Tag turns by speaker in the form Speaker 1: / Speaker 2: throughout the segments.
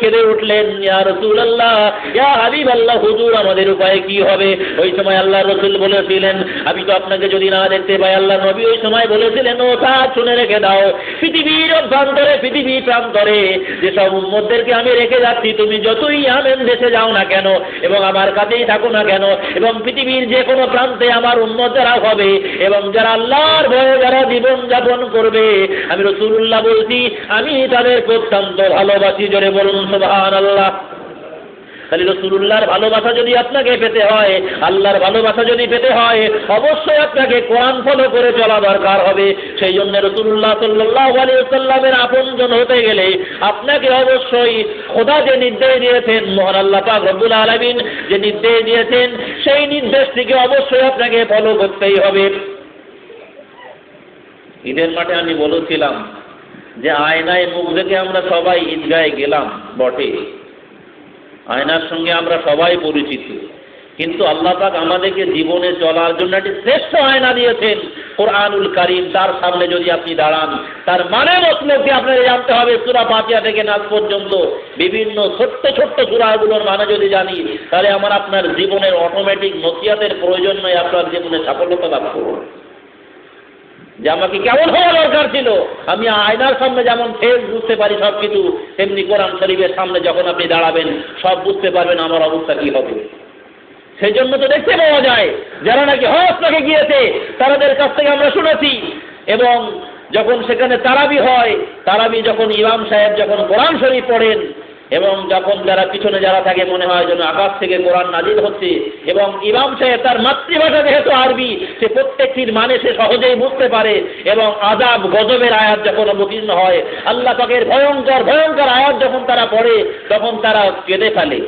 Speaker 1: কেঁদে উঠলেন, ইয়া রাসূলুল্লাহ, ইয়া হাবিবাল্লাহ, হুজুর আমাদের উপায় কি হবে? ওই সময় আল্লাহর রাসূল বলেছিলেন, আমি তো আপনাকে যদি না দেখতে পাই, আল্লাহর নবী ওই সময় বলেছিলেন, ও তা শুনে রেখে দাও, পৃথিবীর প্রান্তরে, পৃথিবীর প্রান্তরে যেসব উম্মতদেরকে আমি রেখে যাচ্ছি, তুমি যতই আমেন দেশে যাও না কেন এবং আমার কাছেই থাকো না কেন, এবং পৃথিবীর যে কোনো প্রান্তে আমার উম্মত যারা হবে এবং যারা আল্লাহর ভয়ে যারা জীবন যাপন করবে, আমি রাসূলুল্লাহ বলছি, আমি তাদের অত্যন্ত ভালোবাসি। জোরে বলুন সুবহানাল্লাহ। তাহলে রাসূলুল্লাহর ভালোবাসা যদি আপনাকে পেতে হয়, আল্লাহর ভালোবাসা যদি পেতে হয়, অবশ্যই আপনাকে কোরআন ফলো করে চলা দরকার হবে। সেই জন্য রাসূলুল্লাহ সাল্লাল্লাহু আলাইহি ওয়াসাল্লামের আপনজন হতে গেলে আপনাকে অবশ্যই খোদা যে নির্দেশ দিয়েছেন, মহান আল্লাহ পাক রব্বুল আলামিন যে নির্দেশ দিয়েছেন, সেই নির্দেশটিকে অবশ্যই আপনাকে ফলো করতেই হবে। ঈদের মাঠে আমি বলেছিলাম যে আয়নায় মুখ দেখে আমরা সবাই ঈদগাহে গেলাম বটে, আয়নার সঙ্গে আমরা সবাই পরিচিত, কিন্তু আল্লাহ পাক আমাদেরকে জীবনে চলার জন্য একটি শ্রেষ্ঠ আয়না দিয়েছেন, কোরআনুল কারীম। তার সামনে যদি আপনি দাঁড়ান, তার মানে মতলবকে আপনাকে জানতে হবে। সূরা ফাতিহা থেকে নাস পর্যন্ত বিভিন্ন ছোট্ট ছোট্ট সূরাগুলোর মানে যদি জানি, তাহলে আমার আপনার জীবনের অটোমেটিক নসিহতের প্রয়োজন নয়, আপনার জীবনে সাফল্যতা লাভ করব। যে আমাকে কেমন হওয়া দরকার ছিল, আমি আয়নার সামনে যেমন ফেস বুঝতে পারি সব কিছু, তেমনি কোরআন শরীফের সামনে যখন আপনি দাঁড়াবেন সব বুঝতে পারবেন আমার অবস্থা কি হবে। সেই জন্য তো দেখতে পাওয়া যায় যারা নাকি হজ থেকে গিয়েছে, তাদের কাছ থেকে আমরা শুনেছি, এবং যখন সেখানে তারাবি হয়, তারাবি যখন ইমাম সাহেব যখন কোরআন শরীফ পড়েন, এবং যখন যারা পিছনে যারা থাকে মনে হয় যেন আকাশ থেকে কোরআন নাজিল হচ্ছে, এবং ইমাম সাহেব তার মাতৃভাষা যেহেতু আরবি, সে প্রত্যেকটির মানে সে সহজেই বুঝতে পারে, এবং আযাব গজবের আয়াত যখন অবতীর্ণ হয়, আল্লাহ পাকের ভয়ঙ্কর ভয়ঙ্কর আয়াত যখন তারা পড়ে, তখন তারা কেঁদে ফেলে।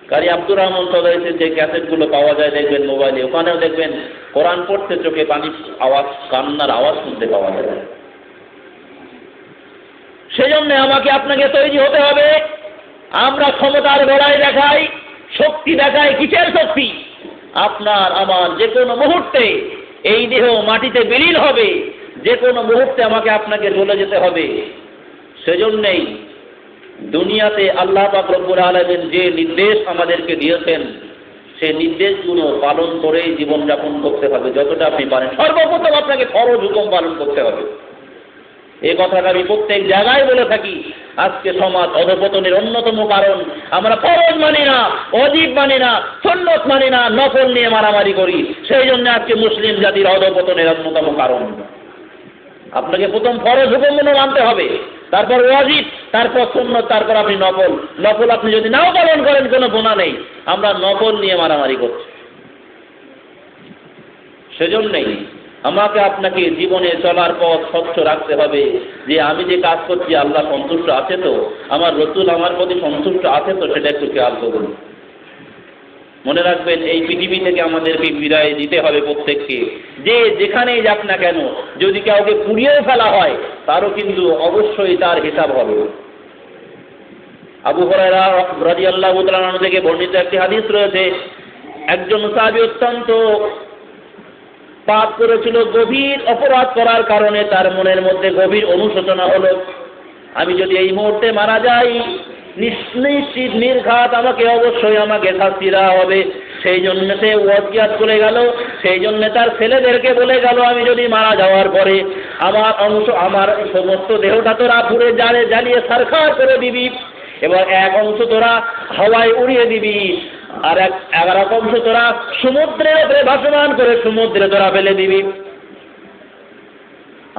Speaker 1: কারি আব্দুর রহমান চৌধুরীর যে ক্যাসেটগুলো পাওয়া যায় দেখবেন মোবাইলে, ওখানেও দেখবেন কোরআন পড়তে চোখে পানির আওয়াজ, কান্নার আওয়াজ শুনতে পাওয়া যায়। সেজন্য আমাকে আপনাকে তৈরি হতে হবে। আমরা ক্ষমতার লড়াই দেখাই, শক্তি দেখাই, কিসের শক্তি? আপনার আমার যে কোনো মুহূর্তে এই দেহ মাটিতে বিলীন হবে, যে কোনো মুহূর্তে আমাকে আপনাকে চলে যেতে হবে। সেজন্যই দুনিয়াতে আল্লাহ পাক রব্বুল আলামিন যে নির্দেশ আমাদেরকে দিয়েছেন, সেই নির্দেশগুলো পালন করেই জীবনযাপন করতে হবে যতটা আপনি পারেন। সর্বপ্রথম আপনাকে ফরজ হুকুম পালন করতে হবে। এই কথাটা আমি প্রত্যেক জায়গায় বলে থাকি। আজকে সমাজ অধঃপতনের অন্যতম কারণ, আমরা ফরজ মানি না, ওয়াজিব মানি না, সুন্নত মানি না, নফল নিয়ে মারামারি করি। সেই জন্য আজকে মুসলিম জাতির অধঃপতনের অন্যতম কারণ। আপনাকে প্রথম ফরজ হুকুমগুলো মানতে হবে, তারপর ওয়াজিব, তারপর সুন্নত, তারপর আপনি নফল। নফল আপনি যদি নাও পালন করেন কোনো গুনাহ নেই। আমরা নফল নিয়ে মারামারি করছি। সেজন্যই আমাকে আপনাকে জীবনে চলার পথ স্বচ্ছ রাখতে হবে, যে আমি যে কাজ করছি আল্লাহ সন্তুষ্ট আছে তো, আমার রাসূল আমার প্রতি সন্তুষ্ট আছে তো, সেটা একটু খেয়াল করুন। মনে রাখবেন, এই পৃথিবী থেকে আমাদেরকে বিদায় দিতে হবে প্রত্যেককে। যে যেখানেই যাক না কেন, যদি কাউকে পুড়িয়েও ফেলা হয়, তারও কিন্তু অবশ্যই তার হিসাব হবে। আবু হুরায়রা রাদিয়াল্লাহু তাআলা আনহু থেকে বর্ণিত একটি হাদিস রয়েছে, একজন সাহাবী অত্যন্ত পাপ করেছিল, গভীর অপরাধ করার কারণে তার মনের মধ্যে গভীর অনুশোচনা হলো, আমি যদি এই মুহূর্তে মারা যাই, নিশ্চিত নির্ঘাত আমাকে শাস্তি দেওয়া হবে। সেই জন্য সে ওয়াসিয়াত করে গেল, সেই জন্য তার ছেলেদেরকে বলে গেল, আমি যদি মারা যাওয়ার পরে আমার অংশ, আমার সমস্ত দেহটা তোরা পুড়ে জ্বালিয়ে ছারখার করে দিবি, এবং এক অংশ তোরা হাওয়ায় উড়িয়ে দিবি, আর এক অংশ তোরা সমুদ্রের উপরে ভাসমান করে সমুদ্রে তোরা ফেলে দিবি।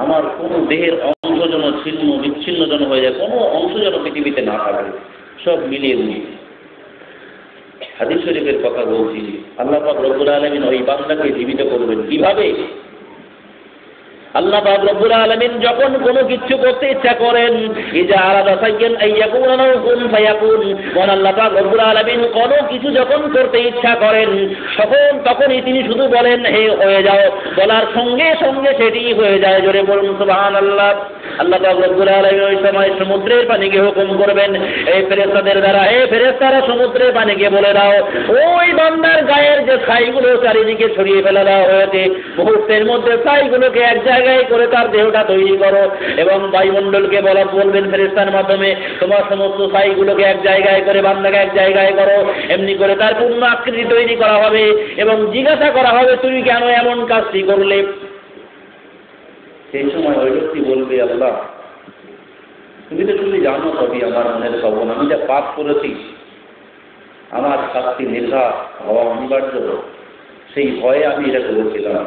Speaker 1: আমার কোনো দেহের অংশ যেন ছিন্ন বিচ্ছিন্ন যেন হয়ে যায়, কোনো অংশ যেন পৃথিবীতে না থাকে, সব মিলিয়ে মিলিয়ে। হাদিস শরীফের কথা বলছি, আল্লাহ পাক রব্বুল আলামিন ওই বান্দাকে জীবিত করবেন কিভাবে? আল্লাহ পাক রব্বুল আলামিন যখন কোনো কিছু করতে ইচ্ছা করেন, ইজা আরাদা শাইআন আইয়াকুনা লাহু কুন ফায়াকুন, আল্লাহ পাক রব্বুল আলামিন কোনো কিছু যখন করতে ইচ্ছা করেন, তখনই তিনি শুধু বলেন হে হয়ে যাও, বলার সঙ্গে সঙ্গে সেটি হয়ে যায়। জোরে বলুন সুবহানাল্লাহ। আল্লাহ পাক রব্বুল আলামিন ওই সময় সমুদ্রের পানিকে হুকুম করবেন, এই ফেরেশতাদের দ্বারা, হে ফেরেশতারা সমুদ্রের পানিকে বলে দাও, ওই বান্দার গায়ের যে ছাইগুলো চারিদিকে ছড়িয়ে ফেলে দেওয়া হয়েছে, মুহূর্তের মধ্যে ছাইগুলোকে এক জায়গায় জায়গায় করে তার দেহটা তৈরি করো, এবং বায়ুমণ্ডলকে বলবেন ফেরেশতার মাধ্যমে তোমার সমস্ত ছাইগুলোকে এক জায়গায় করে বান্দাকে এক জায়গায় করো। এমনি করে তার পূর্ণ আকৃতি তৈরি করা হবে এবং জিজ্ঞাসা করা হবে তুমি কেন এমন কাজটি করলে। সেই সময় ওই লোকটি বলবে, আল্লাহ তুমি তো শুধু জানো সবই আমার মনের খবর, আমি যা পাপ করেছি আমার শাস্তি নির্ঘাত হওয়া অনিবার্য, সেই ভয়ে আমি এটা করেছিলাম।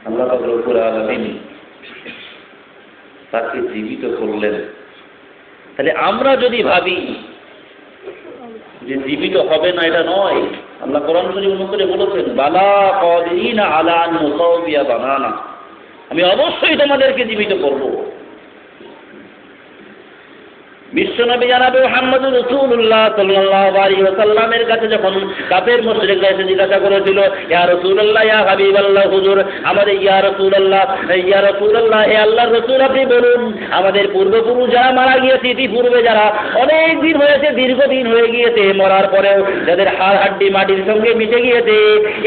Speaker 1: আল্লাহ পাক রব্বুল আলামিন তাকে জীবিত করলেন। তাহলে আমরা যদি ভাবি যে জীবিত হবে না, এটা নয়। আল্লাহ কোরআন শরীফ অনুসারে বলেছেন, বালা কাদিরিনা আলা আন নুসাউবিয়া বানানা, আমি অবশ্যই তোমাদেরকে জীবিত করব। বিশ্বনবী জনাবে মুহাম্মদুর রাসূলুল্লাহ সাল্লাল্লাহু আলাইহি ওয়াসাল্লামের কাছে যখন কাফের মুশরিকরা এসে জিজ্ঞাসা করেছিল, ইয়া রাসূলুল্লাহ, ইয়া হাবিবাল্লাহ, হুজুর আমাদের ইয়া রাসূলুল্লাহ, হে আল্লাহর রাসূল আপনি বলুন, আমাদের পূর্বপুরুষ যারা মারা গিয়েছে, ইতিপূর্বে যারা অনেক দিন হয়েছে, দীর্ঘদিন হয়ে গিয়েছে, মরার পরেও যাদের হাড় হাড্ডি মাটির সঙ্গে মিশে গিয়েছে,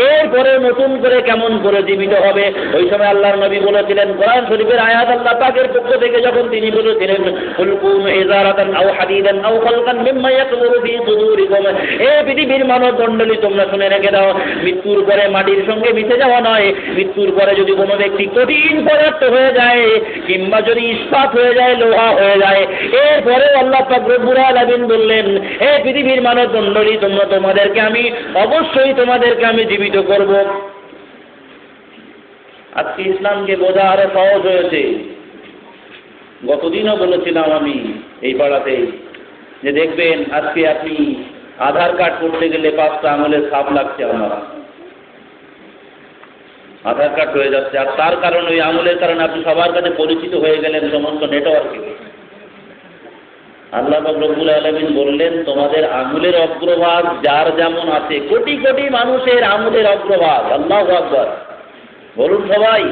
Speaker 1: এরপরে নতুন করে কেমন করে জীবিত হবে? ওই সময় আল্লাহর নবী বলেছিলেন, কোরআন শরীফের আয়াত আল্লাহ পাকের পক্ষ থেকে যখন তিনি বলেছিলেন, কুলকুন ইজারাতান আও হাদিদান আও খালকান মিম্মা ইয়াকবুরু ফি সুদুরিকুম, এ পৃথিবীর মানব মণ্ডলী তোমরা শুনে রেখে দাও, মৃত্যুর পরে মাটির সঙ্গে মিশে যাওয়া নয়, মৃত্যুর পরে যদি কোনো ব্যক্তি কঠিন পদার্থ হয়ে যায় কিংবা যদি ইস্পাত হয়ে যায়, লোহা হয়ে যায়, এরপরে আল্লাহ পাক রব্বুল আলামিন বললেন, হে পৃথিবীর মানব মণ্ডলী তোমাদেরকে আমি অবশ্যই জীবিত করব। আজকে ইসলামকে বোঝা আরো সহজ হয়েছে। গতদিনও বলেছিলাম আমি এই পাড়াতে যে দেখবেন আজকে আপনি আধার কার্ড করতে গেলে 5টা আঙুলের ছাপ লাগছে, আমার আধার কার্ড হয়ে যাচ্ছে। আর তার কারণ ওই আঙুলের কারণে আপনি সবার কাছে পরিচিত হয়ে গেলেন সমস্ত নেটওয়ার্কে। আল্লাহ পাক রব্বুল আলামিন বললেন, তোমাদের আঙুলের অগ্রভাগ যার যেমন আছে, কোটি কোটি মানুষের আঙুলের অগ্রভাগ, আল্লাহু আকবার বলুন সবাই,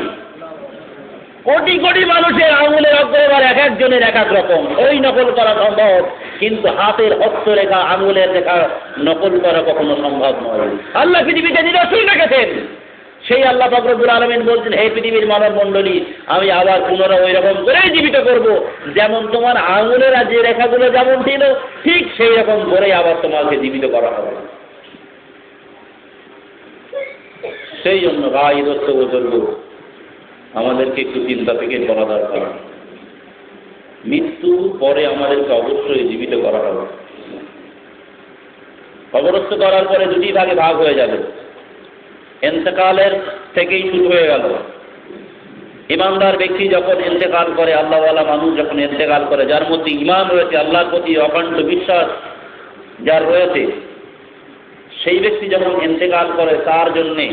Speaker 1: কোটি কোটি মানুষের আঙুলের অগ্রভাগ এক একজনের এক এক রকম, ওই নকল করা সম্ভব, কিন্তু হাতের হস্তরেখা আঙুলের রেখা নকল করা কখনো সম্ভব নয়। আল্লাহ পৃথিবীতে নিদর্শন রেখেছেন। সেই আল্লাহ পাক রব্বুল আলামিন বলছেন, হে পৃথিবীর মানব মণ্ডলী, আমি আবার পুনরায় ওই রকম করেই জীবিত করব, যেমন তোমার আঙুলের যে রেখাগুলো যেমন ছিল ঠিক সেই রকম করেই আবার তোমাকে জীবিত করা হবে। সেই জন্য ভাই দোস্ত বুজুর্গ, আমাদেরকে একটু চিন্তা থেকে করা দরকার। মৃত্যু পরে আমাদেরকে অবশ্যই জীবিত করা হবে। কবরস্থ করার পরে দুটি ভাগে ভাগ হয়ে যাবে। ইন্তেকালের থেকেই শুরু হয়ে গেল। ইমানদার ব্যক্তি যখন ইন্তেকাল করে, আল্লাহওয়ালা মানুষ যখন ইন্তেকাল করে, যার মধ্যে ঈমান রয়েছে, আল্লাহর প্রতি অখণ্ড বিশ্বাস যার রয়েছে, সেই ব্যক্তি যখন ইন্তেকাল করে তার জন্যে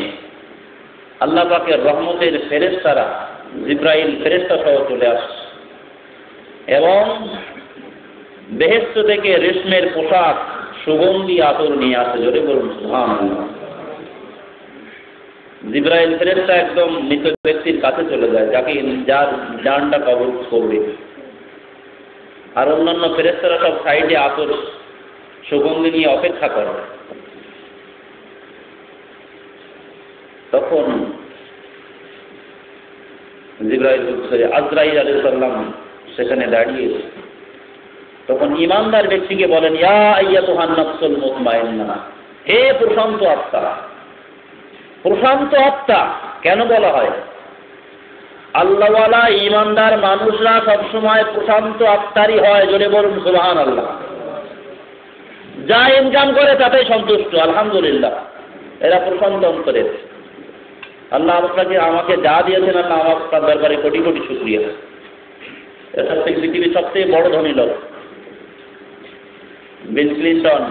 Speaker 1: আল্লাহ পাকের রহমতের ফেরেশতারা, জিবরাইল ফেরেশতা সহ চলে আসে এবং বেহেশত থেকে রেশমের পোশাক, সুগন্ধি আতর নিয়ে আসে। জোরে বলুন সুবহানাল্লাহ। জিবরাইল ফেরেশতা একদম মৃত ব্যক্তির কাছে চলে যায়, যার জানটা কবর করবে, আর অন্যান্য ফেরেশতারা সব সাইডে আতর সুগন্ধি নিয়ে অপেক্ষা করে। তখন জিবরাইল আজরাইল আলাইহিস সালাম সেখানে দাঁড়িয়ে তখন ঈমানদার ব্যক্তিকে বলেন, ইয়া আইয়াতুহান নাফসুল মুতমাইন্নাহ, হে প্রশান্ত আত্মা। প্রশান্ত আত্মা কেন বলা হয়? আল্লাহওয়ালা ঈমানদার মানুষরা সবসময় প্রশান্ত আত্মারই হয়। জোরে বলুন সুবহানাল্লাহ। যা ইনকাম করে তাতেই সন্তুষ্ট, আলহামদুলিল্লাহ, এরা প্রশান্ত অন্তরের। আল্লাহ আমাকে যা দিয়েছেন, আল্লাহ আমার তার দরবারে কোটি কোটি শুকরিয়া। এটা পৃথিবীর সবচেয়ে বড় ধনী লোক বিল ক্লিন্টন,